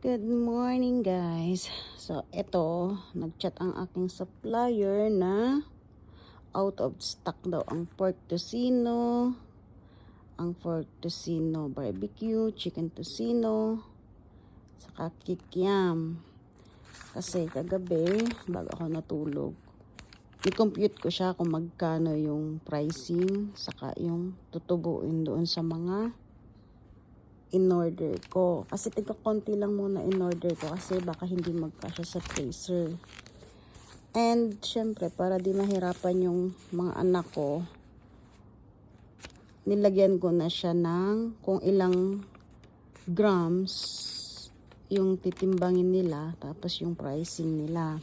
Good morning guys. So ito, nagchat ang aking supplier na out of stock daw ang pork tocino, ang pork tocino barbecue, chicken tocino, saka kikiam. Kasi kagabi, bago ako natulog, i-compute ko siya kung magkano yung pricing, saka yung tutubuin doon sa mga in-order ko. Kasi tigka-konti lang muna in-order ko kasi baka hindi magkasya sa freezer. And syempre, para di mahirapan yung mga anak ko, nilagyan ko na siya ng kung ilang grams yung titimbangin nila, tapos yung pricing nila.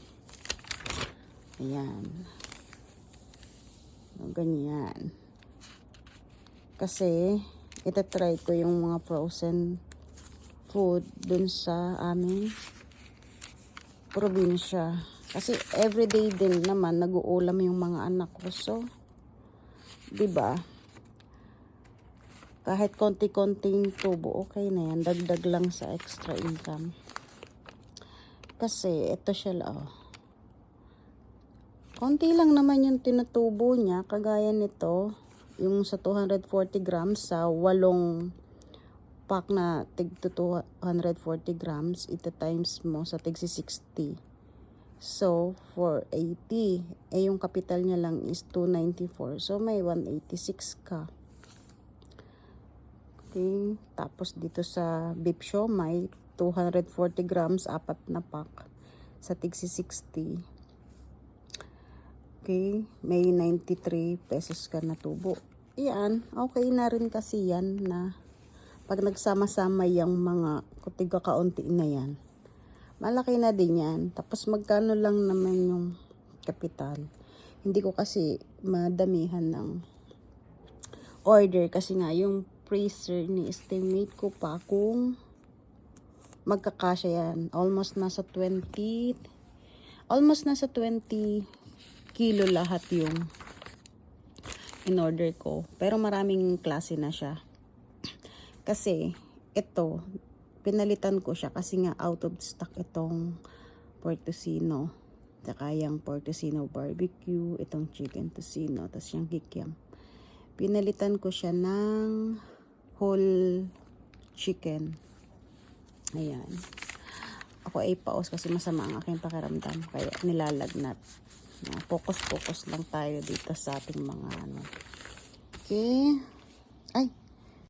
Ayan. Ganyan. Kasi itatry ko yung mga frozen food dun sa aming probinsya. Kasi everyday din naman nag-uulam yung mga anak ko. So, diba? Kahit konti-konting tubo, okay na yan. Dagdag lang sa extra income. Kasi, ito siya lang. Konti lang naman yung tinutubo niya. Kagaya nito, yung sa 240 grams sa 8 pack na tig 240 grams, ito times mo sa tig 60. So, 480. Eh, yung capital niya lang is 294. So, may 186 ka. Okay. Tapos, dito sa beef siomai, 240 grams, 4 na pack sa tig 60. Okay, may 93 pesos ka na tubo. Yan, okay na rin kasi yan na pag nagsama-sama yung mga kutiga kaunti na yan. Malaki na din yan. Tapos magkano lang naman yung kapital. Hindi ko kasi madamihan ng order kasi nga yung freezer ni estimate ko pa kung magkakasya yan. Almost nasa 20 kilo lahat yung in-order ko. Pero maraming klase na siya. Kasi, ito, pinalitan ko siya kasi nga out of stock itong pork tocino. Saka yung pork tocino barbecue, itong chicken tocino, tapos yung kikiam. Pinalitan ko siya ng whole chicken. Ayan. Ako ay paos kasi masama ang aking pakiramdam. Kaya nilalagnat. Focus lang tayo dito sa ating mga ano. Okay. Ay,